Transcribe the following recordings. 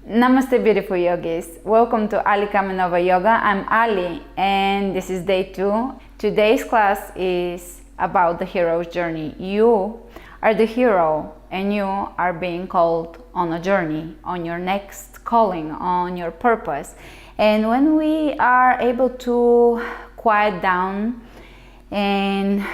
Namaste, beautiful yogis. Welcome to Ali Kamenova Yoga. I'm Ali and this is day 2. Today's class is about the hero's journey. You are the hero and you are being called on a journey, on your next calling, on your purpose. And when we are able to quiet down and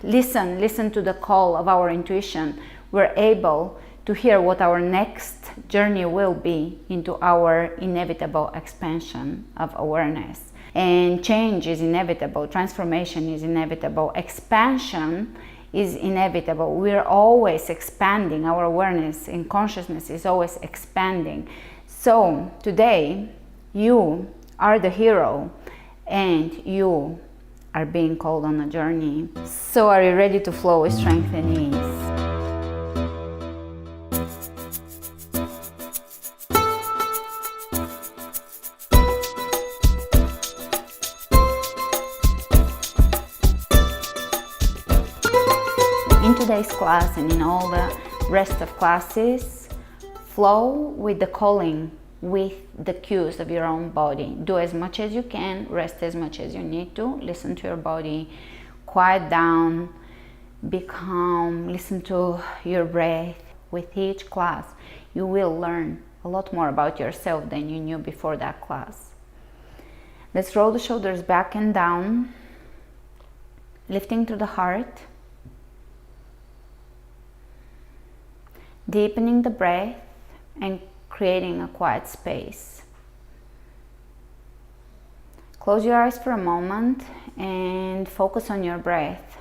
listen to the call of our intuition, we're able to hear what our next journey will be into our inevitable expansion of awareness. And change is inevitable, transformation is inevitable, expansion is inevitable. We're always expanding, our awareness and consciousness is always expanding. So today, you are the hero and you are being called on a journey. So are you ready to flow with strength and ease? In today's class and in all the rest of classes, flow with the calling, with the cues of your own body. Do as much as you can, rest as much as you need to, listen to your body, quiet down, be calm, listen to your breath. With each class, you will learn a lot more about yourself than you knew before that class. Let's roll the shoulders back and down, lifting to the heart. Deepening the breath and creating a quiet space. Close your eyes for a moment and focus on your breath.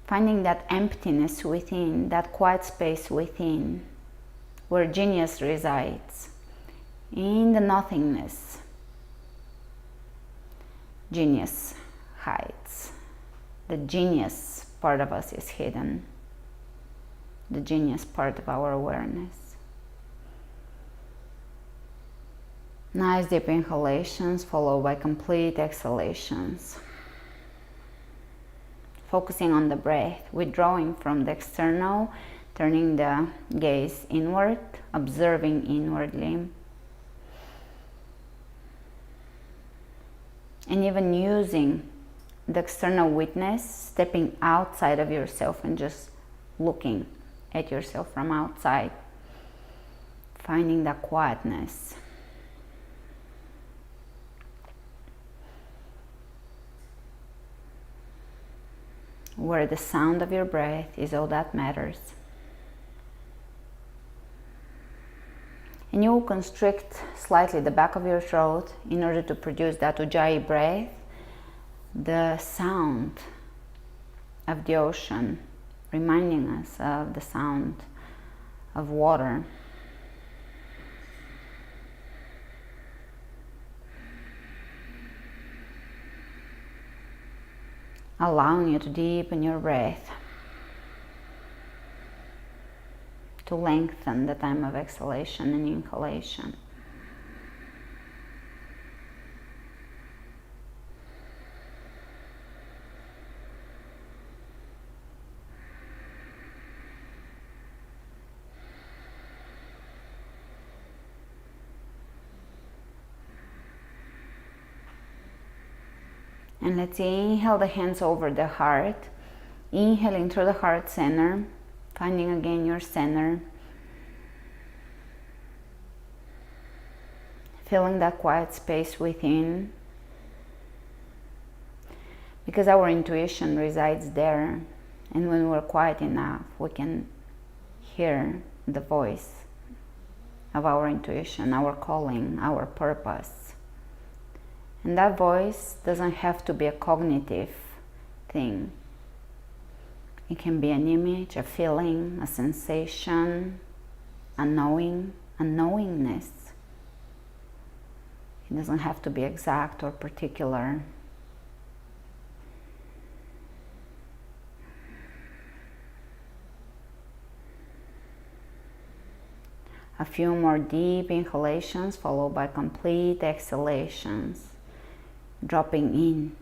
Finding that emptiness within, that quiet space within, where genius resides. In the nothingness, genius hides. The genius part of us is hidden. The genius part of our awareness. Nice deep inhalations followed by complete exhalations. Focusing on the breath, withdrawing from the external, turning the gaze inward, observing inwardly. And even using the external witness, stepping outside of yourself and just looking at yourself from outside, finding that quietness. Where the sound of your breath is all that matters. And you will constrict slightly the back of your throat in order to produce that ujjayi breath, the sound of the ocean, reminding us of the sound of water. Allowing you to deepen your breath, to lengthen the time of exhalation and inhalation. And let's inhale the hands over the heart, inhaling through the heart center, finding again your center, feeling that quiet space within, because our intuition resides there, and when we're quiet enough, we can hear the voice of our intuition, our calling, our purpose. And that voice doesn't have to be a cognitive thing. It can be an image, a feeling, a sensation, a knowing, a knowingness. It doesn't have to be exact or particular. A few more deep inhalations followed by complete exhalations. Dropping in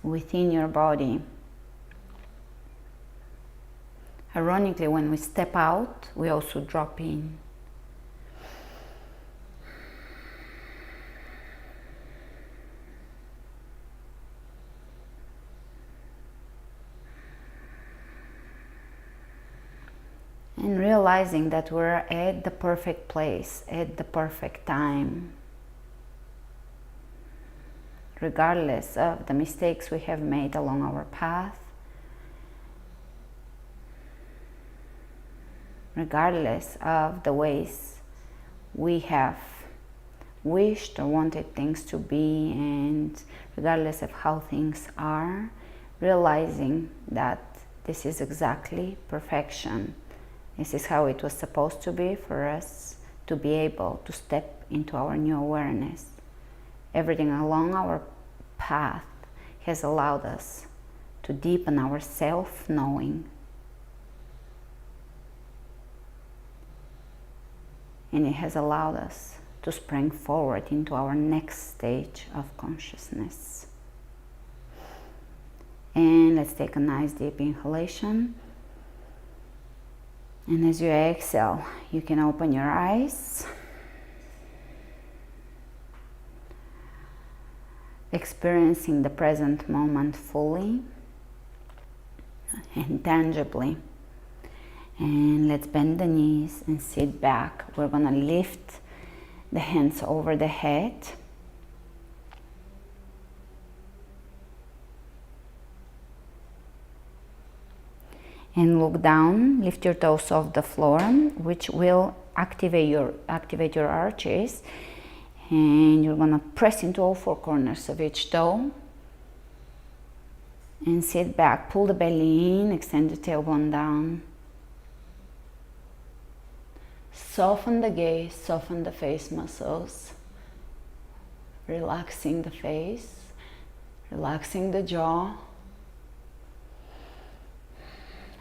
within your body. Ironically, when we step out, we also drop in. And realizing that we're at the perfect place, at the perfect time, regardless of the mistakes we have made along our path, regardless of the ways we have wished or wanted things to be, and regardless of how things are, realizing that this is exactly perfection. This is how it was supposed to be for us to be able to step into our new awareness. Everything along our path has allowed us to deepen our self-knowing. And it has allowed us to spring forward into our next stage of consciousness. And let's take a nice deep inhalation. And as you exhale, you can open your eyes, experiencing the present moment fully and tangibly. And let's bend the knees and sit back. We're gonna lift the hands over the head. And look down, lift your toes off the floor, which will activate your arches. And you're gonna press into all four corners of each toe. And sit back, pull the belly in, extend the tailbone down. Soften the gaze, soften the face muscles. Relaxing the face, relaxing the jaw.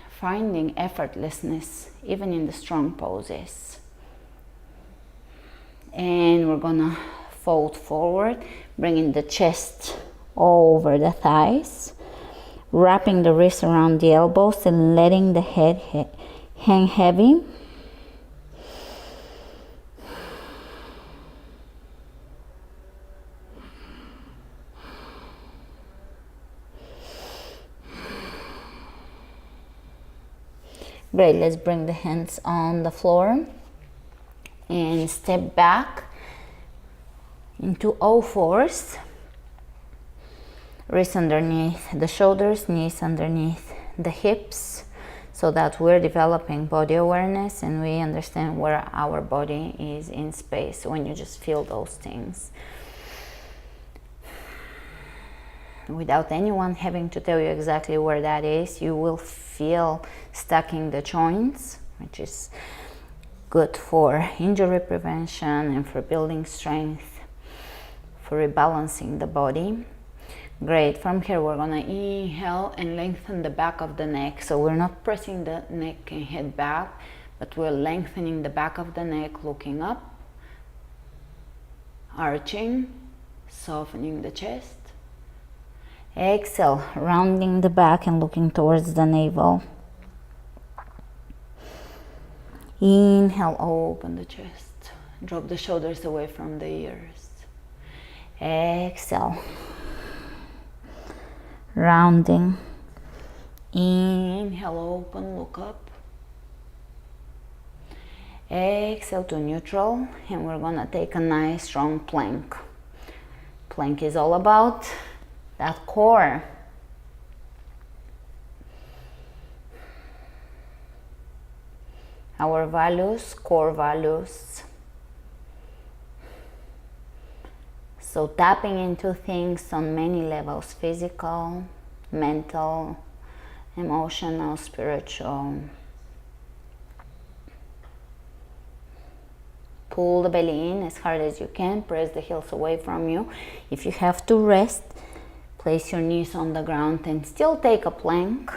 Finding effortlessness even in the strong poses. And we're gonna fold forward, bringing the chest over the thighs, wrapping the wrists around the elbows and letting the head hang heavy. Great, let's bring the hands on the floor and step back into all fours. Wrists underneath the shoulders, knees underneath the hips, so that we're developing body awareness and we understand where our body is in space when you just feel those things. Without anyone having to tell you exactly where that is, you will feel stacking the joints, which is good for injury prevention and for building strength, for rebalancing the body. Great, from here we're gonna inhale and lengthen the back of the neck. So we're not pressing the neck and head back, but we're lengthening the back of the neck, looking up, arching, softening the chest. Exhale, rounding the back and looking towards the navel. Inhale, open the chest. Drop the shoulders away from the ears. Exhale. Rounding. Inhale, open, look up. Exhale to neutral, and we're gonna take a nice strong plank. Plank is all about that core. Our values, core values. So tapping into things on many levels: physical, mental, emotional, spiritual. Pull the belly in as hard as you can. Press the heels away from you. If you have to rest, place your knees on the ground and still take a plank,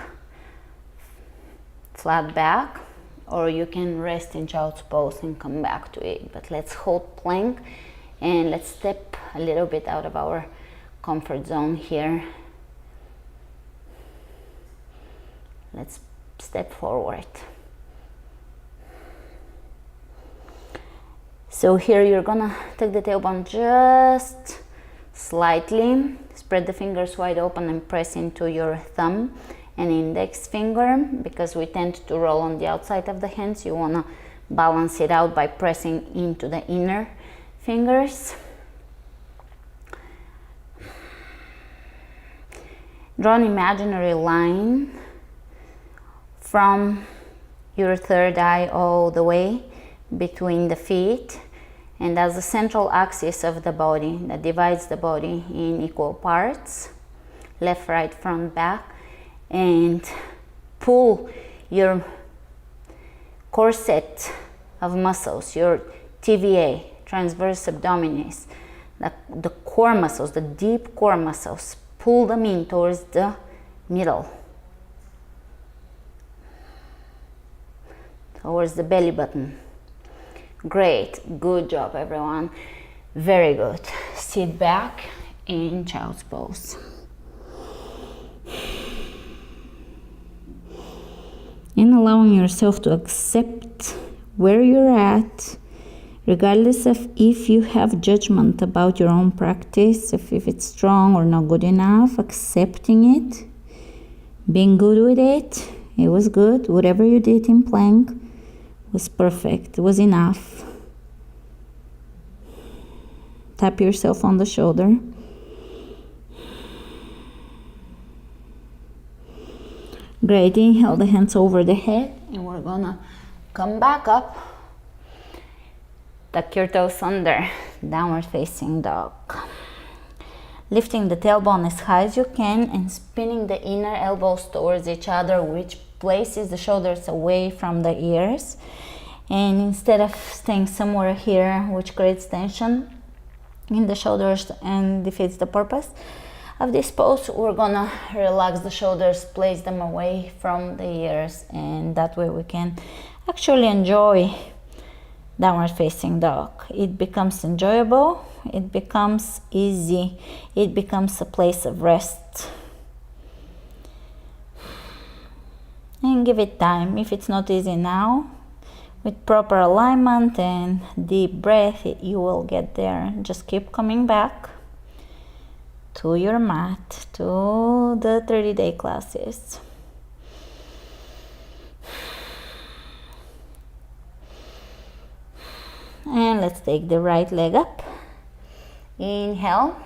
flat back, or you can rest in child's pose and come back to it. But let's hold plank and let's step a little bit out of our comfort zone here. Let's step forward. So here you're gonna take the tailbone just slightly, spread the fingers wide open and press into your thumb and index finger, because we tend to roll on the outside of the hands. You want to balance it out by pressing into the inner fingers. Draw an imaginary line from your third eye all the way between the feet, and as the central axis of the body that divides the body in equal parts, left, right, front, back, and pull your corset of muscles, your TVA, transverse abdominis, the core muscles, the deep core muscles, pull them in towards the middle, towards the belly button. Great, good job everyone, very good. Sit back in child's pose. And allowing yourself to accept where you're at, regardless of if you have judgment about your own practice, if it's strong or not good enough, accepting it, being good with it. It was good. Whatever you did in plank was perfect. It was enough. Tap yourself on the shoulder. Great. Inhale the hands over the head, and we're gonna come back up. Tuck your toes under, downward facing dog. Lifting the tailbone as high as you can and spinning the inner elbows towards each other, which places the shoulders away from the ears. And instead of staying somewhere here, which creates tension in the shoulders and defeats the purpose of this pose, we're gonna relax the shoulders, place them away from the ears, and that way we can actually enjoy downward facing dog. It becomes enjoyable, it becomes easy, it becomes a place of rest. And give it time. If it's not easy now, with proper alignment and deep breath, you will get there. Just keep coming back to your mat, to the 30-day classes. And let's take the right leg up. Inhale.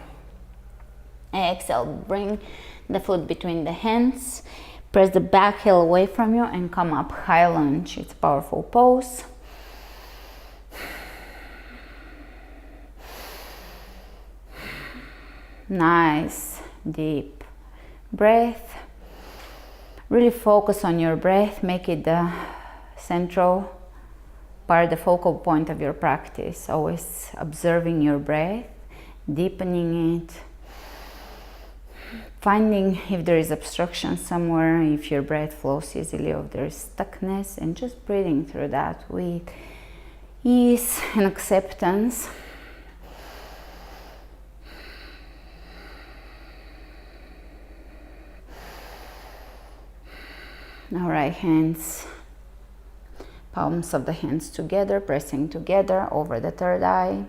Exhale. Bring the foot between the hands. Press the back heel away from you and come up. High lunge. It's a powerful pose. Nice. Deep breath. Really focus on your breath. Make it the central part, the focal point of your practice. Always observing your breath, deepening it, finding if there is obstruction somewhere, if your breath flows easily, or if there is stuckness, and just breathing through that with ease and acceptance. All right, hands, palms of the hands together, pressing together over the third eye.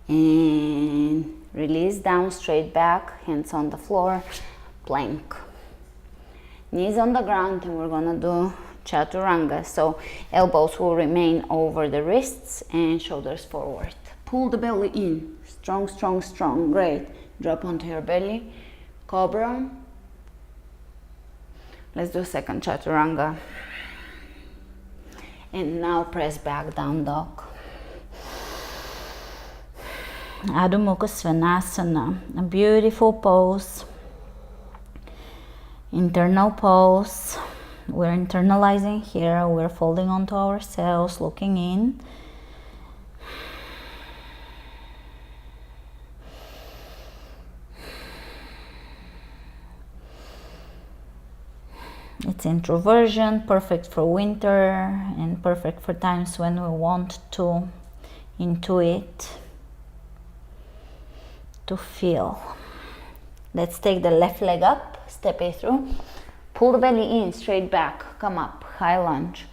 And release down, straight back, hands on the floor, plank. Knees on the ground, and we're gonna do chaturanga. So elbows will remain over the wrists and shoulders forward. Pull the belly in, strong, strong, strong, great. Drop onto your belly, cobra. Let's do second chaturanga. And now press back down dog. Adho Mukha Svanasana, a beautiful pose, internal pose. We're internalizing here, we're folding onto ourselves, looking in. It's introversion, perfect for winter and perfect for times when we want to intuit, to feel. Let's take the left leg up, step it through, pull the belly in, straight back, come up, high lunge.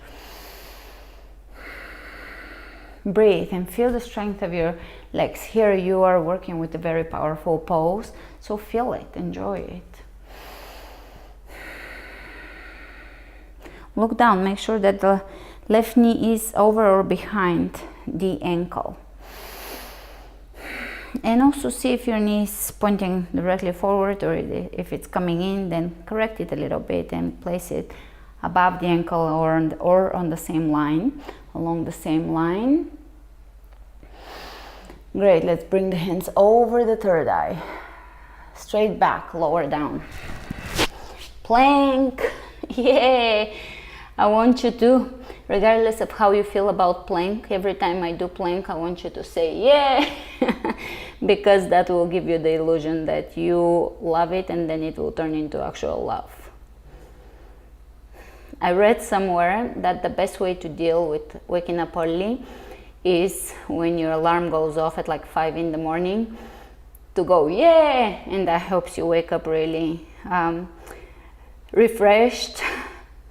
Breathe and feel the strength of your legs. Here you are working with a very powerful pose, so feel it, enjoy it. Look down, make sure that the left knee is over or behind the ankle. And also see if your knee is pointing directly forward, or if it's coming in, then correct it a little bit and place it above the ankle or on the same line, along the same line. Great, let's bring the hands over the third eye. Straight back, lower down. Plank, yay! I want you to, regardless of how you feel about plank, every time I do plank, I want you to say, yeah, because that will give you the illusion that you love it, and then it will turn into actual love. I read somewhere that the best way to deal with waking up early is when your alarm goes off at like 5 in the morning, to go, yeah, and that helps you wake up really refreshed.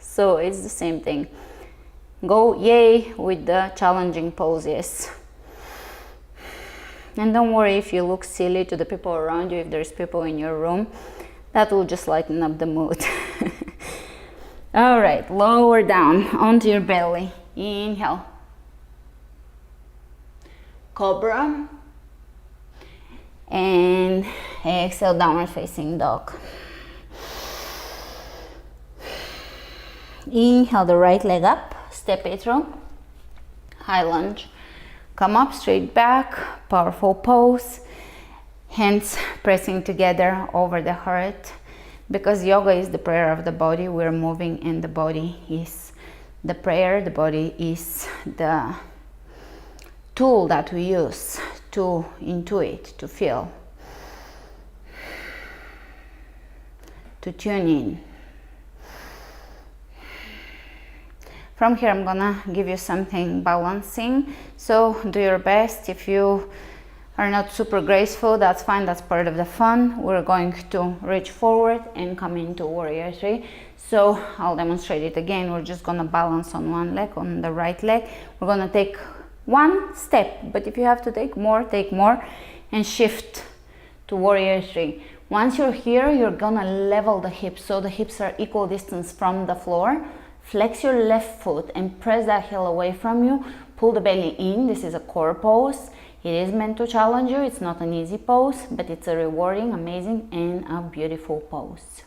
So it's the same thing. Go yay with the challenging poses. And don't worry if you look silly to the people around you, if there's people in your room, that will just lighten up the mood. All right, lower down onto your belly. Inhale. Cobra. And exhale, downward facing dog. Inhale the right leg up, step it through, high lunge. Come up, straight back, powerful pose. Hands pressing together over the heart. Because yoga is the prayer of the body, we're moving and the body is the prayer. The body is the tool that we use to intuit, to feel, to tune in. From here, I'm gonna give you something balancing, so do your best. If you are not super graceful, that's fine, that's part of the fun. We're going to reach forward and come into warrior 3. So I'll demonstrate it again. We're just gonna balance on one leg, on the right leg. We're gonna take one step, but if you have to take more, and shift to warrior 3. Once you're here, you're gonna level the hips, so the hips are equal distance from the floor. Flex your left foot and press that heel away from you. Pull the belly in. This is a core pose. It is meant to challenge you. It's not an easy pose, but it's a rewarding, amazing, and a beautiful pose.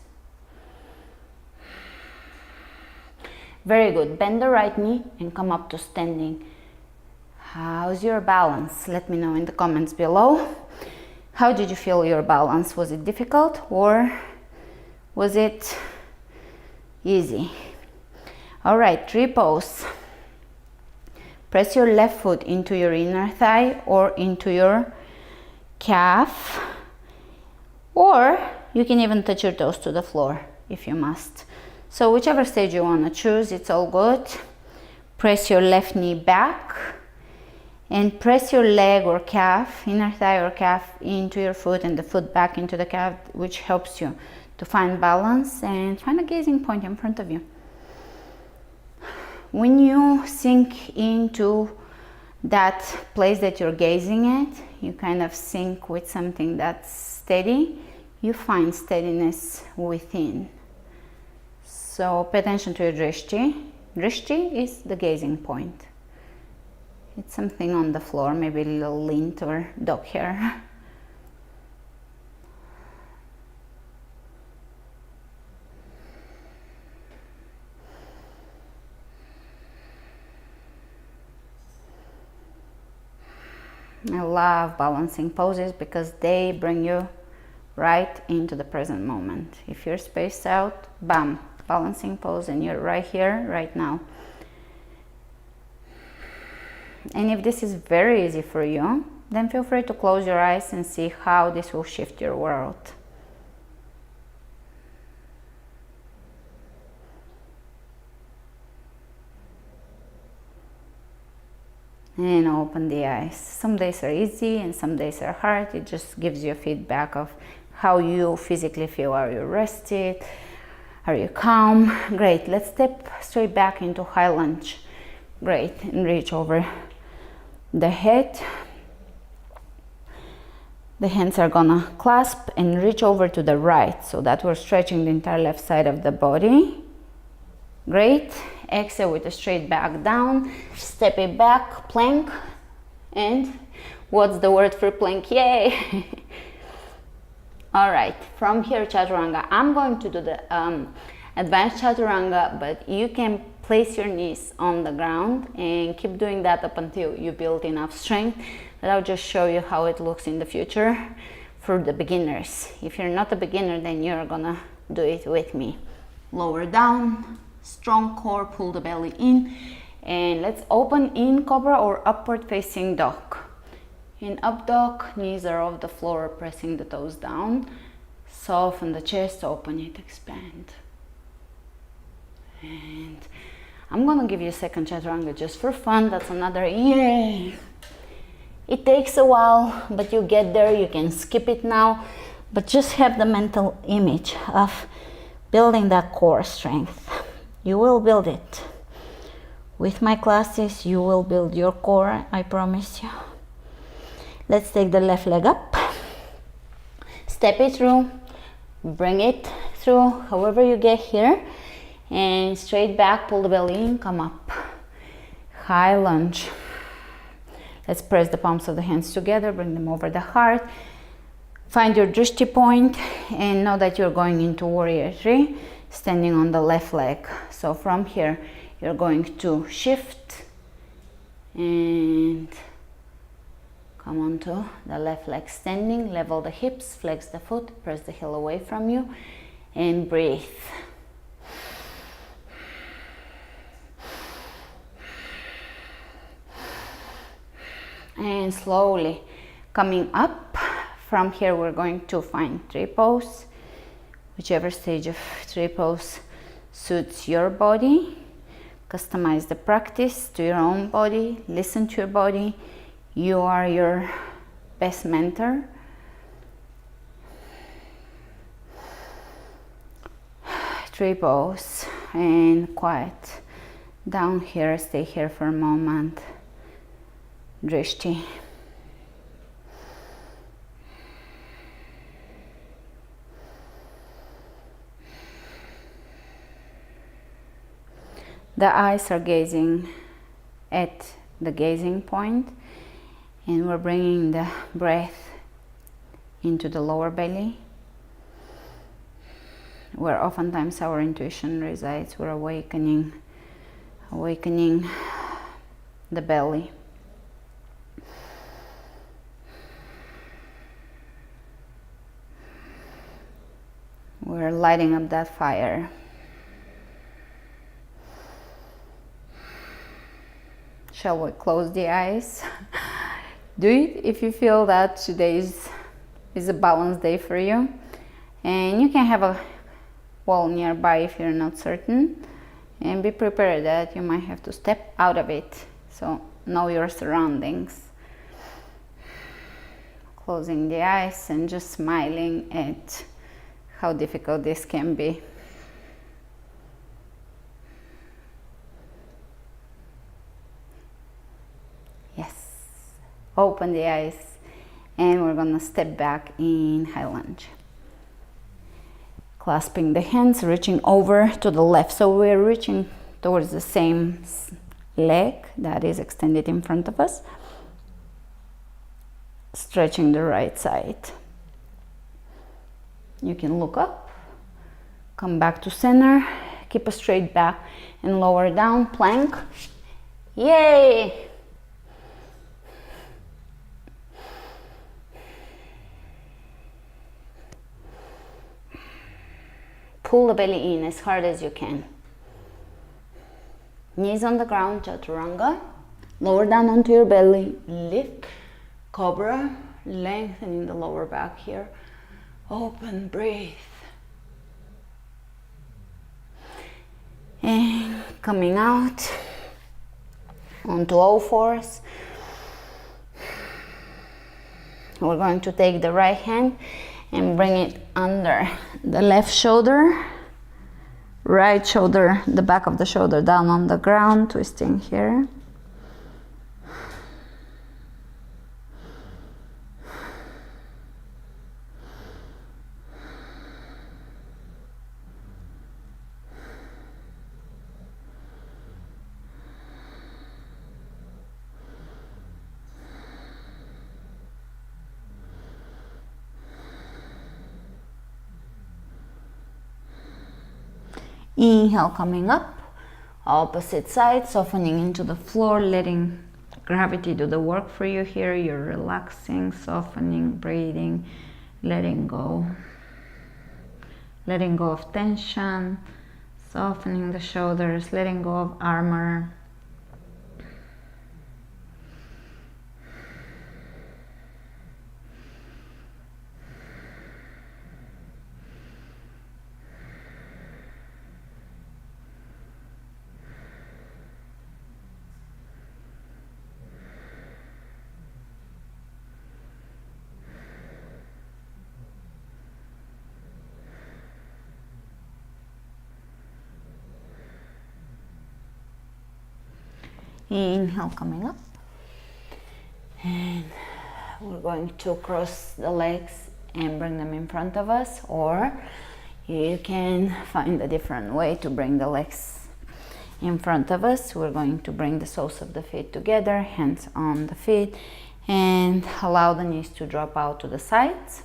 Very good. Bend the right knee and come up to standing. How's your balance? Let me know in the comments below. How did you feel your balance? Was it difficult or was it easy? All right, tree pose. Press your left foot into your inner thigh or into your calf, or you can even touch your toes to the floor if you must. So whichever stage you want to choose, it's all good. Press your left knee back and press your leg or calf, inner thigh or calf, into your foot and the foot back into the calf, which helps you to find balance and find a gazing point in front of you. When you sink into that place that you're gazing at, you kind of sink with something that's steady, you find steadiness within. So pay attention to your drishti. Drishti is the gazing point. It's something on the floor, maybe a little lint or dog hair. I love balancing poses because they bring you right into the present moment. If you're spaced out, bam, balancing pose, and you're right here, right now. And if this is very easy for you, then feel free to close your eyes and see how this will shift your world. And open the eyes. Some days are easy and some days are hard. It just gives you a feedback of how you physically feel. Are you rested? Are you calm? Great. Let's step straight back into high lunge. Great. And reach over the head. The hands are gonna clasp and reach over to the right so that we're stretching the entire left side of the body. Great. Exhale with a straight back down. Step it back, plank. And what's the word for plank? Yay! All right, from here, chaturanga. I'm going to do the advanced chaturanga, but you can place your knees on the ground and keep doing that up until you build enough strength. But I'll just show you how it looks in the future for the beginners. If you're not a beginner, then you're gonna do it with me. Lower down, strong core, pull the belly in, and let's open in cobra or upward facing dog. In up dog, knees are off the floor, pressing the toes down. Soften the chest, open it, expand. And I'm gonna give you a second chaturanga just for fun. That's another yay. It takes a while, but you get there. You can skip it now, but just have the mental image of building that core strength. You will build it. With my classes, you will build your core, I promise you. Let's take the left leg up. Step it through. Bring it through however you get here. And straight back, pull the belly in, come up. High lunge. Let's press the palms of the hands together, bring them over the heart. Find your drishti point and know that you're going into warrior 3, standing on the left leg. So from here, you're going to shift and come onto the left leg standing, level the hips, flex the foot, press the heel away from you, and breathe. And slowly coming up. From here, we're going to find tree pose, whichever stage of tree pose suits your body. Customize the practice to your own body. Listen to your body. You are your best mentor. Tree pose and quiet. Down here, stay here for a moment. Drishti. The eyes are gazing at the gazing point, and we're bringing the breath into the lower belly, where oftentimes our intuition resides. We're awakening the belly. We're lighting up that fire. Shall we close the eyes? Do it if you feel that today is a balanced day for you. And you can have a wall nearby if you're not certain. And be prepared that you might have to step out of it. So know your surroundings. Closing the eyes and just smiling at how difficult this can be. Yes. Open the eyes and we're gonna step back in high lunge. Clasping the hands, reaching over to the left. So we're reaching towards the same leg that is extended in front of us. Stretching the right side. You can look up, come back to center, keep a straight back and lower down, plank. Yay! Pull the belly in as hard as you can. Knees on the ground, chaturanga. Lower down onto your belly, lift, cobra, lengthening the lower back here. Open, breathe. And coming out onto all fours. We're going to take the right hand and bring it under the left shoulder. Right shoulder, the back of the shoulder down on the ground, twisting here. Inhale, coming up. Opposite side, softening into the floor, letting gravity do the work for you here. You're relaxing, softening, breathing, letting go. Letting go of tension, softening the shoulders, letting go of armor. Inhale, coming up, and we're going to cross the legs and bring them in front of us, or you can find a different way to bring the legs in front of us. We're going to bring the soles of the feet together, hands on the feet, and allow the knees to drop out to the sides.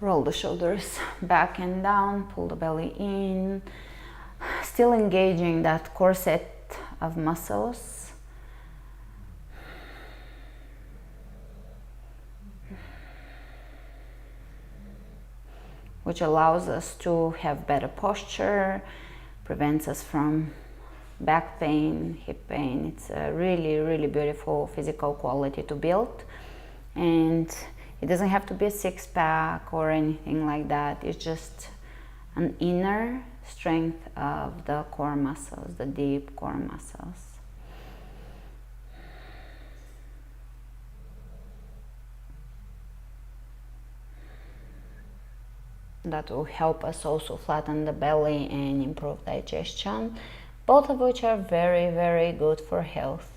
Roll the shoulders back and down, pull the belly in, still engaging that core set of muscles. Which allows us to have better posture, prevents us from back pain, hip pain. It's a really, really beautiful physical quality to build. And it doesn't have to be a six-pack or anything like that. It's just an inner strength of the core muscles, the deep core muscles. That will help us also flatten the belly and improve digestion, both of which are very, very good for health.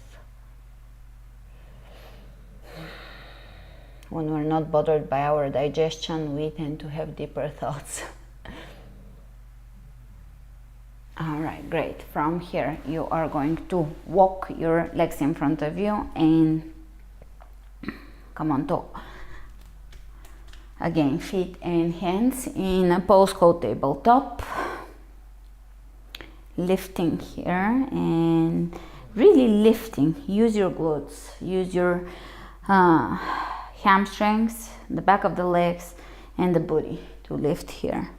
When we're not bothered by our digestion, we tend to have deeper thoughts. All right, great. From here, you are going to walk your legs in front of you and come on to, again, feet and hands in a pose called tabletop. Lifting here and really lifting. Use your glutes, use your hamstrings, the back of the legs, and the booty to lift here.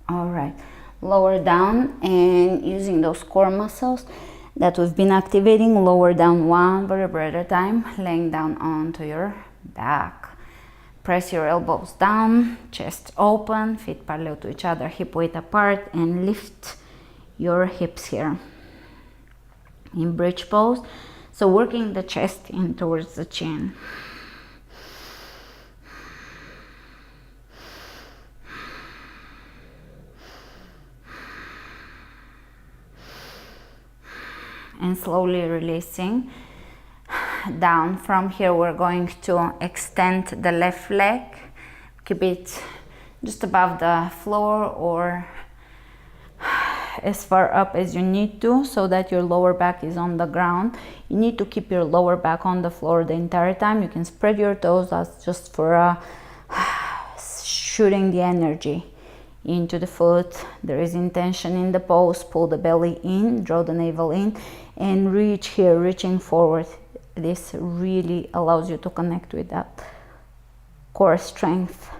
All right, lower down and using those core muscles that we've been activating, lower down one vertebra at a time, laying down onto your back. Press your elbows down, chest open, feet parallel to each other, hip width apart, and lift your hips here in bridge pose. So working the chest in towards the chin. And slowly releasing down. From here, we're going to extend the left leg, keep it just above the floor or as far up as you need to, so that your lower back is on the ground. You need to keep your lower back on the floor the entire time. You can spread your toes, that's just for shooting the energy into the foot. There is intention in the pose. Pull the belly in, draw the navel in, and reach here, reaching forward. This really allows you to connect with that core strength.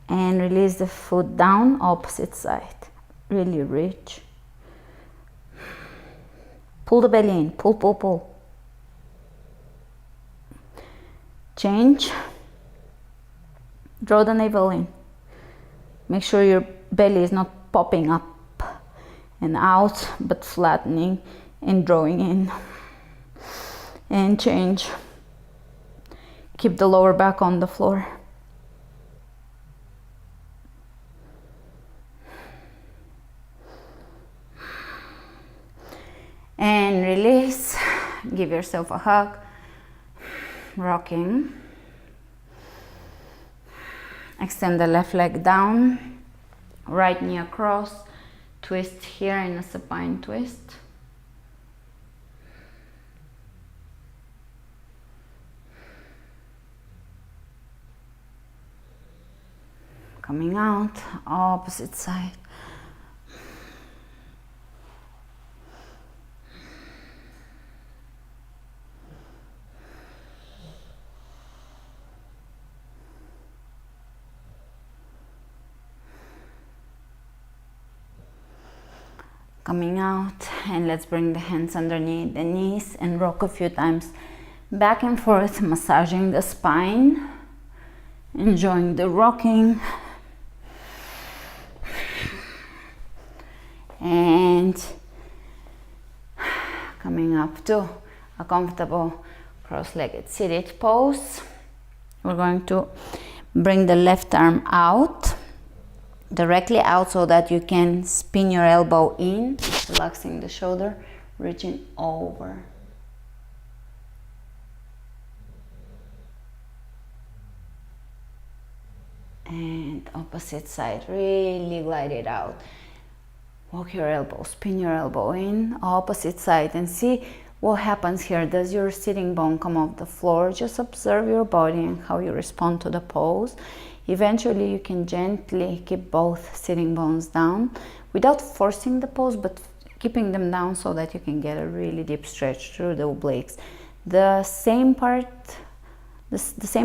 And release the foot down, opposite side. Really reach. Pull the belly in, pull, pull, pull. Change. Draw the navel in. Make sure your belly is not popping up and out, but flattening and drawing in. And change. Keep the lower back on the floor. And release. Give yourself a hug. Rocking. Extend the left leg down. Right knee across. Twist here in a supine twist. Coming out, opposite side. Coming out, and let's bring the hands underneath the knees and rock a few times back and forth, massaging the spine, enjoying the rocking. And coming up to a comfortable cross-legged seated pose. We're going to bring the left arm out, directly out, so that you can spin your elbow in, relaxing the shoulder, reaching over. And opposite side, really glide it out. Walk your elbow, spin your elbow in, opposite side, and see what happens here. Does your sitting bone come off the floor? Just observe your body and how you respond to the pose. Eventually you can gently keep both sitting bones down without forcing the pose, but keeping them down so that you can get a really deep stretch through the obliques. The same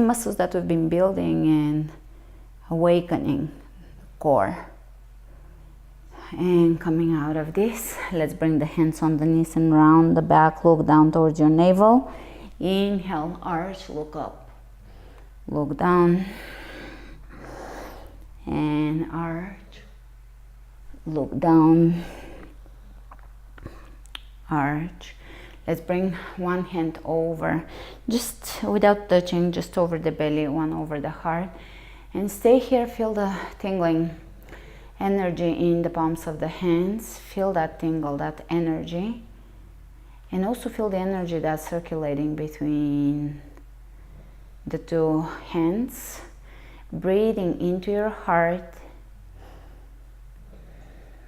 muscles that we've been building and awakening core. And coming out of this, let's bring the hands on the knees and round the back, look down towards your navel. Inhale, arch, look up, look down, and arch, look down, arch. Let's bring one hand over, just without touching, just over the belly, one over the heart, and stay here. Feel the tingling energy in the palms of the hands. Feel that tingle, that energy, and also feel the energy that's circulating between the two hands. Breathing into your heart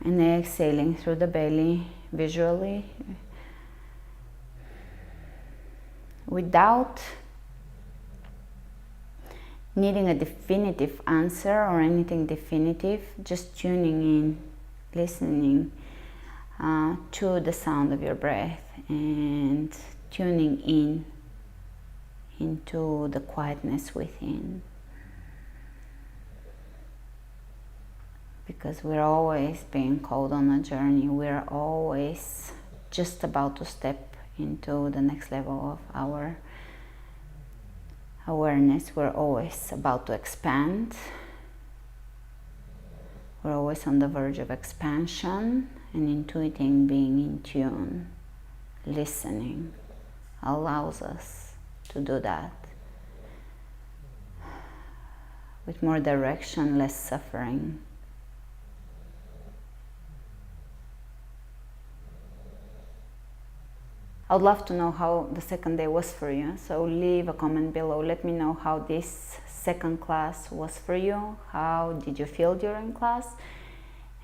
and exhaling through the belly visually, without needing a definitive answer or anything definitive, just tuning in, listening to the sound of your breath and tuning in into the quietness within. Because we're always being called on a journey, we're always just about to step into the next level of our awareness. We're always about to expand. We're always on the verge of expansion, and intuiting, being in tune, listening allows us to do that with more direction, less suffering. I would love to know how the second day was for you, so leave a comment below. Let me know how this second class was for you. How did you feel during class?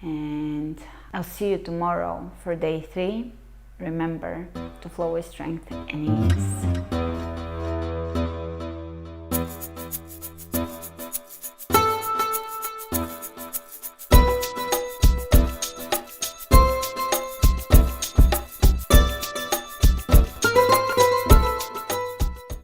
And I'll see you tomorrow for day 3. Remember to flow with strength and ease.